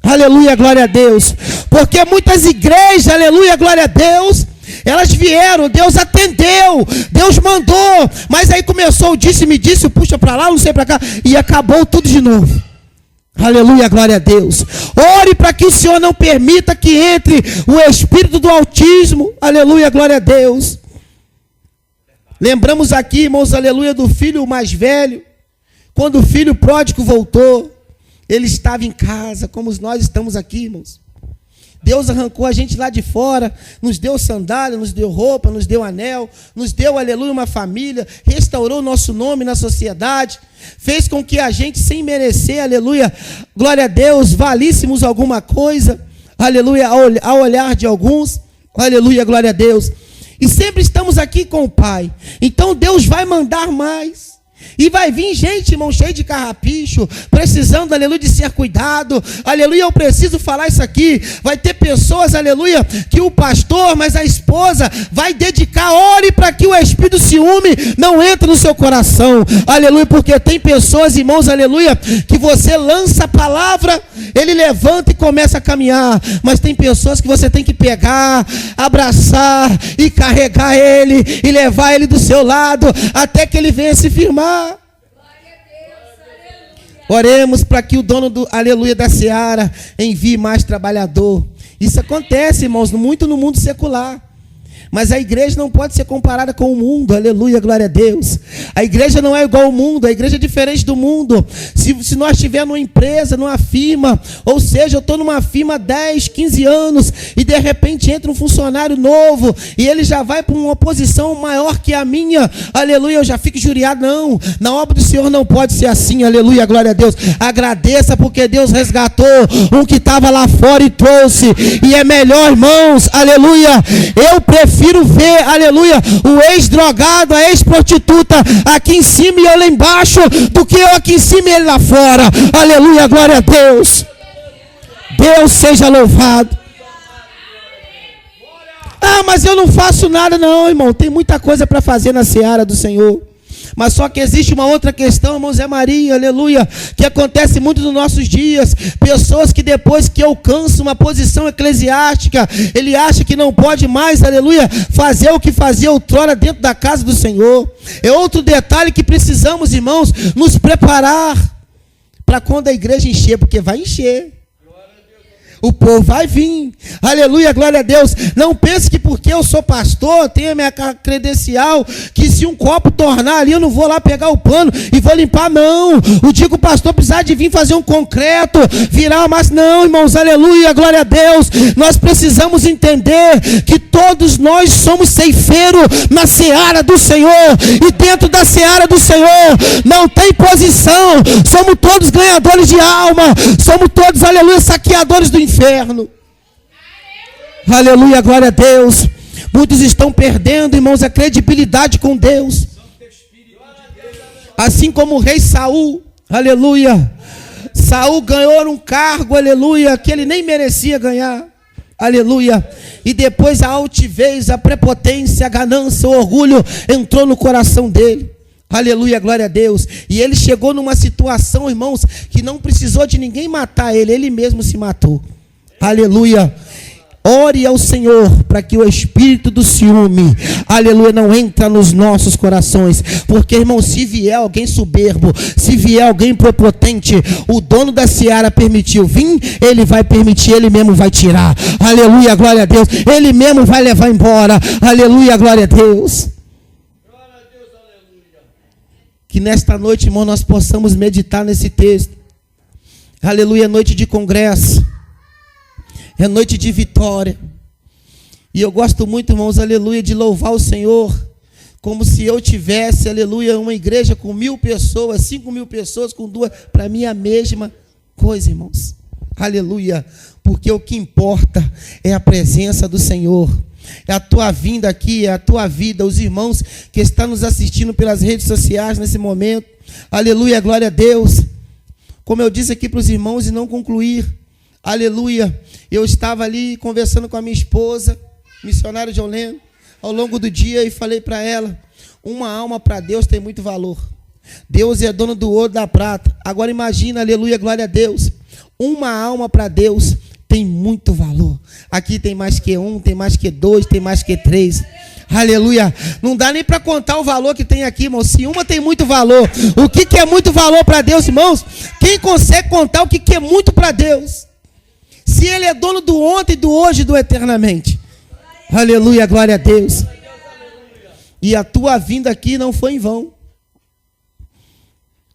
Aleluia, glória a Deus. Porque muitas igrejas, aleluia, glória a Deus, elas vieram, Deus atendeu, Deus mandou, mas aí começou o disse-me disse, puxa para lá, não sei para cá, e acabou tudo de novo. Aleluia, glória a Deus. Ore para que o Senhor não permita que entre o espírito do autismo. Aleluia, glória a Deus. Lembramos aqui, irmãos, aleluia, do filho mais velho. Quando o filho pródigo voltou, ele estava em casa, como nós estamos aqui, irmãos. Deus arrancou a gente lá de fora, nos deu sandália, nos deu roupa, nos deu anel, nos deu, aleluia, uma família, restaurou o nosso nome na sociedade, fez com que a gente, sem merecer, aleluia, glória a Deus, valíssemos alguma coisa, aleluia, ao olhar de alguns, aleluia, glória a Deus. E sempre estamos aqui com o Pai. Então Deus vai mandar mais. E vai vir gente, irmão, cheio de carrapicho, precisando, aleluia, de ser cuidado. Aleluia, eu preciso falar isso aqui. Vai ter pessoas, aleluia, que o pastor, mas a esposa vai dedicar, ore para que o espírito do ciúme não entre no seu coração. Aleluia, porque tem pessoas, irmãos, aleluia, que você lança a palavra, ele levanta e começa a caminhar. Mas tem pessoas que você tem que pegar, abraçar e carregar ele e levar ele do seu lado até que ele venha se firmar. Oremos para que o dono do aleluia da seara envie mais trabalhador. Isso acontece, irmãos, muito no mundo secular. Mas a igreja não pode ser comparada com o mundo, aleluia, glória a Deus. A igreja não é igual ao mundo, a igreja é diferente do mundo. Se nós estivermos numa empresa, numa firma, ou seja, eu estou numa firma há 10, 15 anos, e de repente entra um funcionário novo, e ele já vai para uma posição maior que a minha, aleluia, eu já fico injuriado. Não, na obra do Senhor não pode ser assim, aleluia, glória a Deus. Agradeça porque Deus resgatou um que estava lá fora e trouxe, e é melhor, irmãos, aleluia, eu prefiro ver, aleluia, o ex-drogado, a ex-prostituta aqui em cima e eu lá embaixo, do que eu aqui em cima e ele lá fora. Aleluia, glória a Deus. Deus seja louvado. Ah, mas eu não faço nada. Não, irmão, tem muita coisa para fazer na seara do Senhor. Mas só que existe uma outra questão, irmão Zé Maria, aleluia, que acontece muito nos nossos dias. Pessoas que depois que alcançam uma posição eclesiástica, ele acha que não pode mais, aleluia, fazer o que fazia outrora dentro da casa do Senhor. É outro detalhe que precisamos, irmãos, nos preparar para quando a igreja encher, porque vai encher. O povo vai vir. Aleluia, glória a Deus. Não pense que porque eu sou pastor, tenho a minha credencial, que se um copo tornar ali, eu não vou lá pegar o pano e vou limpar, não. O dia que o pastor precisar de vir fazer um concreto, virar uma massa, não, irmãos, aleluia, glória a Deus. Nós precisamos entender que todos nós somos ceifeiros na seara do Senhor. E dentro da seara do Senhor não tem posição. Somos todos ganhadores de alma. Somos todos, aleluia, saqueadores do inferno. Aleluia, glória a Deus. Muitos estão perdendo, irmãos, a credibilidade com Deus. Assim como o rei Saul, aleluia. Saul ganhou um cargo, aleluia, que ele nem merecia ganhar. Aleluia. E depois a altivez, a prepotência, a ganância, o orgulho entrou no coração dele. Aleluia, glória a Deus. E ele chegou numa situação, irmãos, que não precisou de ninguém matar ele, ele mesmo se matou. Aleluia. Ore ao Senhor para que o espírito do ciúme, aleluia, não entre nos nossos corações. Porque, irmão, se vier alguém soberbo, se vier alguém prepotente, o dono da seara permitiu vir, ele vai permitir, ele mesmo vai tirar. Aleluia, glória a Deus. Ele mesmo vai levar embora. Aleluia, glória a Deus. Que nesta noite, irmão, nós possamos meditar nesse texto. Aleluia, é noite de congresso. É noite de vitória. E eu gosto muito, irmãos, aleluia, de louvar o Senhor. Como se eu tivesse, aleluia, uma igreja com 1.000 pessoas, 5.000 pessoas, com 2. Para mim é a mesma coisa, irmãos. Aleluia. Porque o que importa é a presença do Senhor. É a tua vinda aqui, é a tua vida, os irmãos que estão nos assistindo pelas redes sociais nesse momento. Aleluia, glória a Deus. Como eu disse aqui para os irmãos e não concluir. Aleluia. Eu estava ali conversando com a minha esposa, missionária de Oleno, ao longo do dia e falei para ela, uma alma para Deus tem muito valor. Deus é dono do ouro e da prata. Agora imagina, aleluia, glória a Deus. Uma alma para Deus tem muito valor. Aqui tem mais que 1, tem mais que 2, tem mais que 3. Aleluia. Não dá nem para contar o valor que tem aqui, irmão. Se uma tem muito valor, o que é muito valor para Deus, irmãos? Quem consegue contar o que é muito para Deus? Se Ele é dono do ontem, do hoje e do eternamente. Aleluia, glória a Deus. E a tua vinda aqui não foi em vão.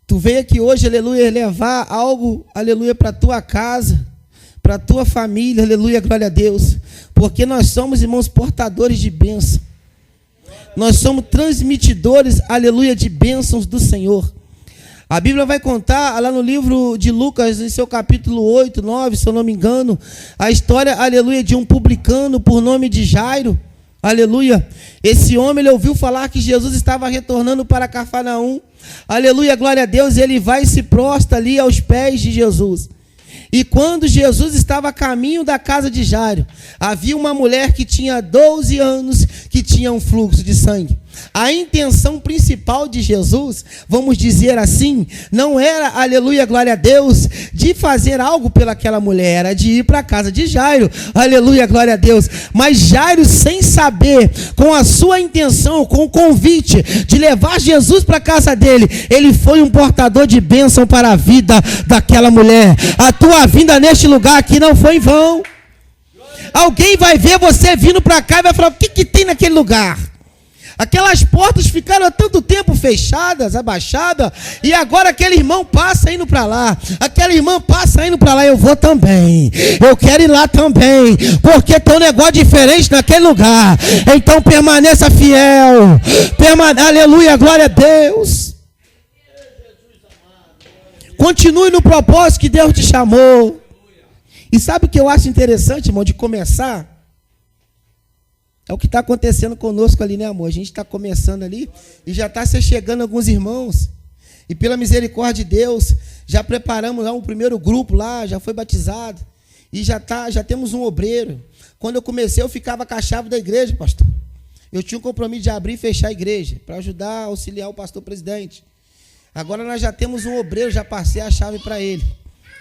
Tu veio aqui hoje, aleluia, levar algo, aleluia, para a tua casa, para a tua família, aleluia, glória a Deus. Porque nós somos, irmãos, portadores de bênção. Nós somos transmitidores, aleluia, de bênçãos do Senhor. A Bíblia vai contar lá no livro de Lucas, em seu capítulo 8, 9, se eu não me engano, a história, aleluia, de um publicano por nome de Jairo. Aleluia. Esse homem, ele ouviu falar que Jesus estava retornando para Cafarnaum. Aleluia, glória a Deus. Ele vai e se prostra ali aos pés de Jesus. E quando Jesus estava a caminho da casa de Jairo, havia uma mulher que tinha 12 anos, que tinha um fluxo de sangue. A intenção principal de Jesus, vamos dizer assim, não era, aleluia, glória a Deus, de fazer algo pelaquela mulher, era de ir para a casa de Jairo, aleluia, glória a Deus. Mas Jairo, sem saber, com a sua intenção, com o convite de levar Jesus para a casa dele, ele foi um portador de bênção para a vida daquela mulher. A tua vinda neste lugar aqui não foi em vão. Alguém vai ver você vindo para cá e vai falar, o que tem naquele lugar? Aquelas portas ficaram há tanto tempo fechadas, abaixadas, e agora aquele irmão passa indo para lá, aquela irmã passa indo para lá, eu vou também, eu quero ir lá também, porque tem um negócio diferente naquele lugar. Então permaneça fiel, aleluia, glória a Deus. Continue no propósito que Deus te chamou. E sabe o que eu acho interessante, irmão, de começar? É o que está acontecendo conosco ali, né, amor? A gente está começando ali e já está se chegando alguns irmãos. E pela misericórdia de Deus, já preparamos lá um primeiro grupo lá, já foi batizado. E já temos um obreiro. Quando eu comecei, eu ficava com a chave da igreja, pastor. Eu tinha um compromisso de abrir e fechar a igreja, para ajudar, auxiliar o pastor presidente. Agora nós já temos um obreiro, já passei a chave para ele.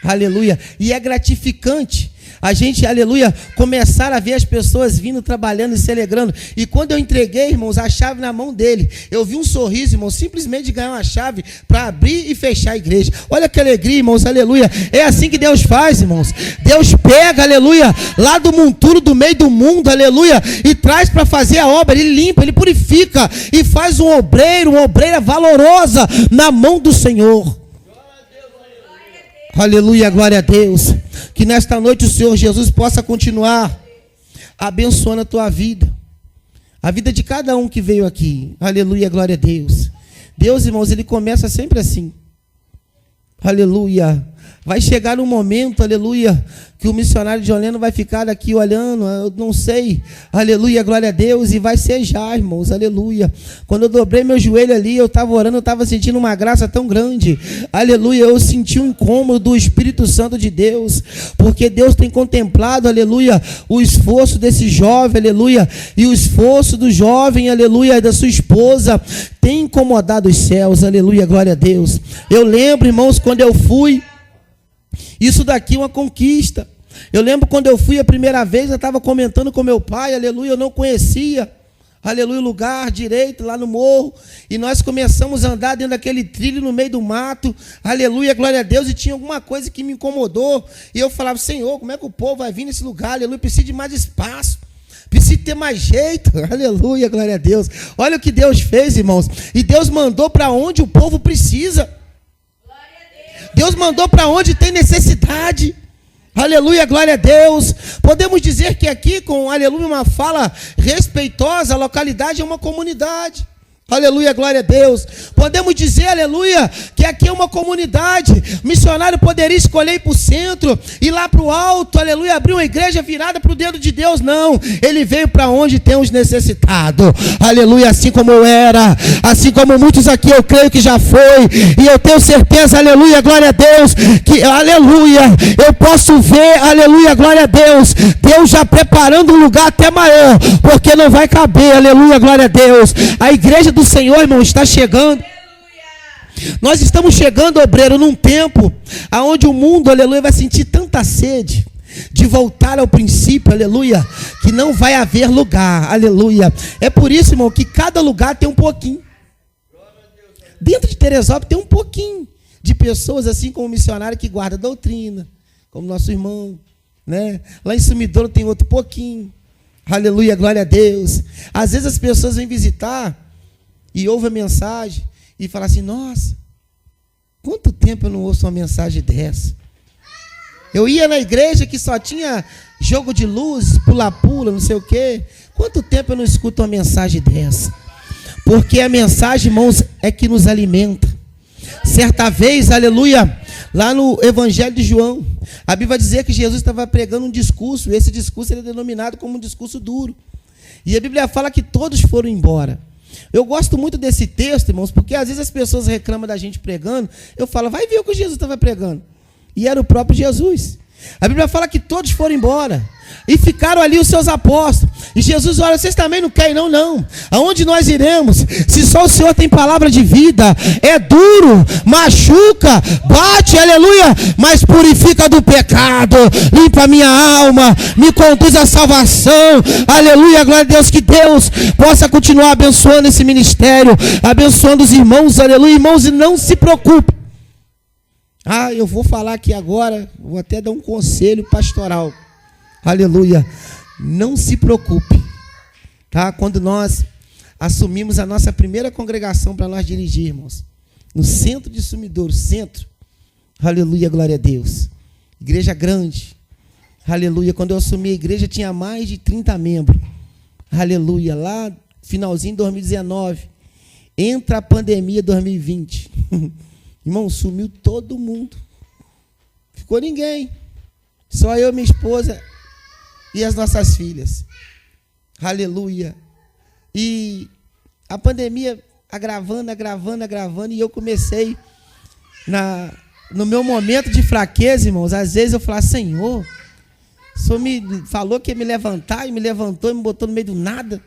Aleluia. E é gratificante a gente, aleluia, começar a ver as pessoas vindo, trabalhando e se alegrando. E quando eu entreguei, irmãos, a chave na mão dele, eu vi um sorriso, irmãos, simplesmente de ganhar uma chave para abrir e fechar a igreja. Olha que alegria, irmãos, aleluia. É assim que Deus faz, irmãos. Deus pega, aleluia, lá do monturo, do meio do mundo, aleluia, e traz para fazer a obra. Ele limpa, ele purifica e faz um obreiro, uma obreira valorosa na mão do Senhor. Aleluia, glória a Deus. Que nesta noite o Senhor Jesus possa continuar abençoando a tua vida, a vida de cada um que veio aqui. Aleluia, glória a Deus. Deus, irmãos, ele começa sempre assim. Aleluia. Vai chegar um momento, aleluia, que o missionário de Oleno vai ficar aqui olhando, eu não sei, aleluia, glória a Deus, e vai ser já, irmãos, aleluia. Quando eu dobrei meu joelho ali, eu estava orando, eu estava sentindo uma graça tão grande, aleluia, eu senti um incômodo do Espírito Santo de Deus, porque Deus tem contemplado, aleluia, o esforço desse jovem, aleluia, e o esforço do jovem, aleluia, da sua esposa, tem incomodado os céus, aleluia, glória a Deus. Eu lembro, irmãos, quando eu fui, isso daqui é uma conquista. Eu lembro quando eu fui a primeira vez, eu estava comentando com meu pai, aleluia, eu não conhecia, aleluia, o lugar direito, lá no morro, e nós começamos a andar dentro daquele trilho no meio do mato, aleluia, glória a Deus, e tinha alguma coisa que me incomodou, e eu falava, Senhor, como é que o povo vai vir nesse lugar, aleluia, precisa de mais espaço, precisa ter mais jeito, aleluia, glória a Deus. Olha o que Deus fez, irmãos, e Deus mandou para onde o povo precisa. Deus mandou para onde tem necessidade. Aleluia, glória a Deus. Podemos dizer que aqui, com aleluia, uma fala respeitosa, a localidade é uma comunidade. Aleluia, glória a Deus. Podemos dizer, aleluia, que aqui é uma comunidade. O missionário poderia escolher ir para o centro, ir lá para o alto, aleluia, abrir uma igreja virada para o dedo de Deus. Não, ele veio para onde tem os necessitados. Aleluia, assim como eu era, assim como muitos aqui eu creio que já foi. E eu tenho certeza, aleluia, glória a Deus, que aleluia, eu posso ver, aleluia, glória a Deus, Deus já preparando um lugar até maior, porque não vai caber, aleluia, glória a Deus. A igreja do Senhor, irmão, está chegando. Nós estamos chegando, obreiro, num tempo aonde o mundo, aleluia, vai sentir tanta sede de voltar ao princípio, aleluia, que não vai haver lugar, aleluia. É por isso, irmão, que cada lugar tem um pouquinho. Dentro de Teresópolis tem um pouquinho de pessoas, assim como o missionário que guarda a doutrina, como nosso irmão, né? Lá em Sumidouro tem outro pouquinho. Aleluia, glória a Deus. Às vezes as pessoas vêm visitar e ouvem a mensagem e falam assim, nossa, quanto tempo eu não ouço uma mensagem dessa? Eu ia na igreja que só tinha jogo de luz, pula-pula, não sei o quê. Quanto tempo eu não escuto uma mensagem dessa? Porque a mensagem, irmãos, é que nos alimenta. Certa vez, aleluia, lá no Evangelho de João, a Bíblia vai dizer que Jesus estava pregando um discurso, e esse discurso ele é denominado como um discurso duro. E a Bíblia fala que todos foram embora. Eu gosto muito desse texto, irmãos, porque às vezes as pessoas reclamam da gente pregando, eu falo, vai ver o que Jesus estava pregando. E era o próprio Jesus. A Bíblia fala que todos foram embora. E ficaram ali os seus apóstolos. E Jesus, olha, vocês também não querem, não. Aonde nós iremos? Se só o Senhor tem palavra de vida. É duro, machuca, bate, aleluia, mas purifica do pecado, limpa a minha alma, me conduz à salvação. Aleluia, glória a Deus. Que Deus possa continuar abençoando esse ministério, abençoando os irmãos, aleluia. Irmãos, e não se preocupe. Eu vou falar aqui agora, vou até dar um conselho pastoral. Aleluia. Não se preocupe, tá? Quando nós assumimos a nossa primeira congregação para nós dirigirmos, no centro de Sumidouro, centro. Aleluia, glória a Deus. Igreja grande. Aleluia. Quando eu assumi a igreja tinha mais de 30 membros. Aleluia. Lá, finalzinho de 2019. Entra a pandemia 2020. Irmão, sumiu todo mundo. Ficou ninguém. Só eu, minha esposa e as nossas filhas. Aleluia. E a pandemia agravando, e eu comecei no meu momento de fraqueza, irmãos, às vezes eu falava, Senhor, o Senhor me falou que ia me levantar, e me levantou, e me botou no meio do nada.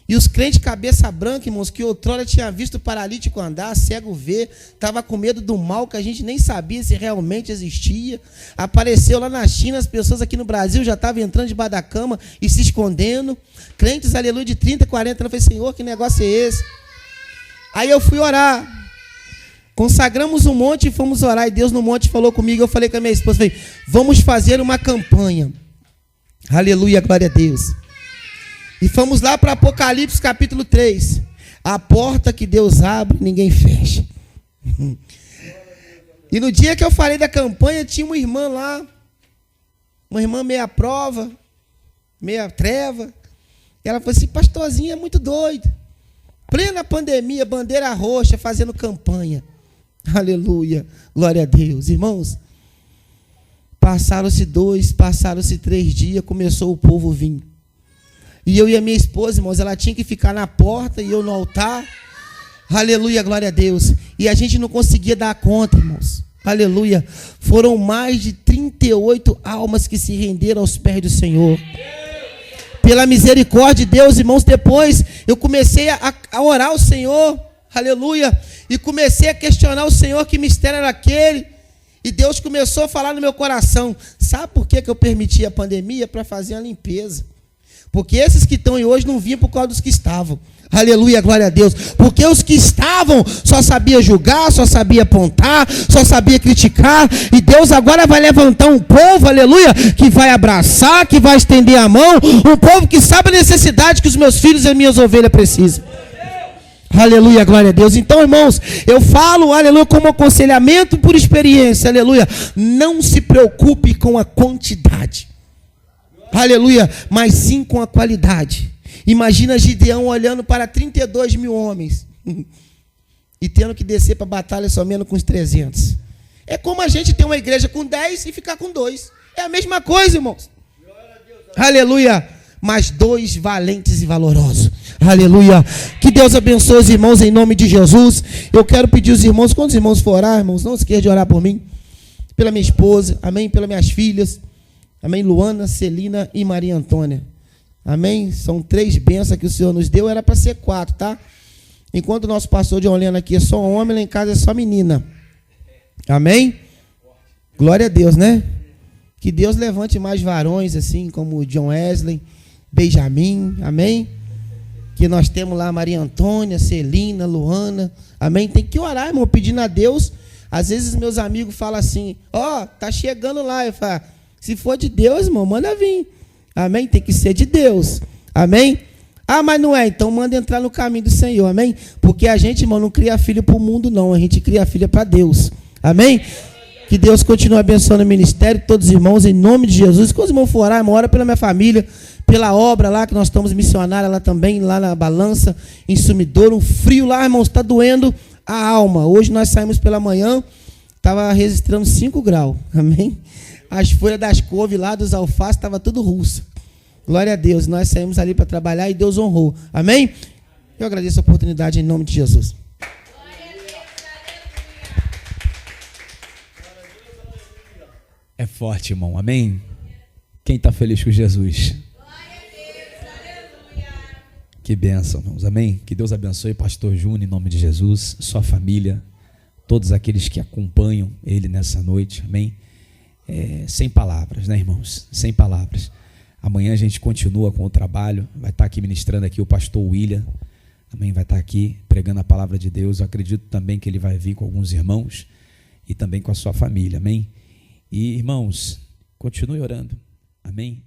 E os crentes cabeça branca, irmãos, que outrora tinha visto o paralítico andar, cego ver, estava com medo do mal que a gente nem sabia se realmente existia. Apareceu lá na China, as pessoas aqui no Brasil já estavam entrando debaixo da cama e se escondendo. Crentes, aleluia, de 30, 40 anos. Eu falei, Senhor, que negócio é esse? Aí eu fui orar. Consagramos um monte e fomos orar. E Deus no monte falou comigo. Eu falei com a minha esposa, falei, vamos fazer uma campanha. Aleluia, glória a Deus. E fomos lá para Apocalipse capítulo 3. A porta que Deus abre, ninguém fecha. E no dia que eu falei da campanha, tinha uma irmã lá. Uma irmã meia prova, meia treva. E ela falou assim, pastorzinho é muito doido. Plena pandemia, bandeira roxa, fazendo campanha. Aleluia, glória a Deus. Irmãos, passaram-se 2, passaram-se 3 dias, começou o povo vir. E eu e a minha esposa, irmãos, ela tinha que ficar na porta e eu no altar. Aleluia, glória a Deus. E a gente não conseguia dar conta, irmãos. Aleluia. Foram mais de 38 almas que se renderam aos pés do Senhor. Pela misericórdia de Deus, irmãos, depois eu comecei a orar ao Senhor. Aleluia. E comecei a questionar o Senhor que mistério era aquele. E Deus começou a falar no meu coração. Sabe por que eu permiti a pandemia? Para fazer a limpeza. Porque esses que estão aí hoje não vinham por causa dos que estavam. Aleluia, glória a Deus. Porque os que estavam só sabia julgar, só sabia apontar, só sabia criticar. E Deus agora vai levantar um povo, aleluia, que vai abraçar, que vai estender a mão. Um povo que sabe a necessidade que os meus filhos e as minhas ovelhas precisam. Aleluia, glória a Deus. Então, irmãos, eu falo, aleluia, como aconselhamento por experiência, aleluia. Não se preocupe com a quantidade. Aleluia, mas sim com a qualidade. Imagina Gideão olhando para 32 mil homens e tendo que descer para a batalha somente com os 300. É como a gente ter uma igreja com 10 e ficar com 2. É a mesma coisa, irmãos. Aleluia, mas 2 valentes e valorosos. Aleluia, que Deus abençoe os irmãos em nome de Jesus. Eu quero pedir aos irmãos, quando os irmãos for orar, irmãos, não esqueçam de orar por mim, pela minha esposa, amém, pelas minhas filhas. Amém, Luana, Celina e Maria Antônia. Amém? São 3 bênçãos que o Senhor nos deu, era para ser 4, tá? Enquanto o nosso pastor de Olhando aqui é só homem, lá em casa é só menina. Amém? Glória a Deus, né? Que Deus levante mais varões, assim, como John Wesley, Benjamin, amém? Que nós temos lá Maria Antônia, Celina, Luana, amém? Tem que orar, irmão, pedindo a Deus. Às vezes meus amigos falam assim, ó, tá chegando lá, eu falo, se for de Deus, irmão, manda vir. Amém? Tem que ser de Deus. Amém? Ah, mas não é. Então manda entrar no caminho do Senhor. Amém? Porque a gente, irmão, não cria filho para o mundo, não. A gente cria filha para Deus. Amém? Que Deus continue abençoando o ministério, todos os irmãos, em nome de Jesus. Quando os irmãos for orar, irmão, ora pela minha família, pela obra lá, que nós estamos missionários lá também, lá na Balança, em Sumidouro. Um frio lá, irmãos, está doendo a alma. Hoje nós saímos pela manhã, estava registrando 5 graus. Amém? As folhas das couves lá, dos alfaces, estava tudo russo. Glória a Deus. Nós saímos ali para trabalhar e Deus honrou. Amém? Eu agradeço a oportunidade em nome de Jesus. É forte, irmão. Amém? Quem está feliz com Jesus? Que bênção, irmãos. Amém? Que Deus abençoe pastor Júnior em nome de Jesus, sua família, todos aqueles que acompanham ele nessa noite. Amém? Sem palavras, né, irmãos? Sem palavras. Amanhã a gente continua com o trabalho. Vai estar aqui ministrando aqui o pastor William. Amém? Vai estar aqui pregando a palavra de Deus. Eu acredito também que ele vai vir com alguns irmãos e também com a sua família. Amém? E, irmãos, continue orando. Amém?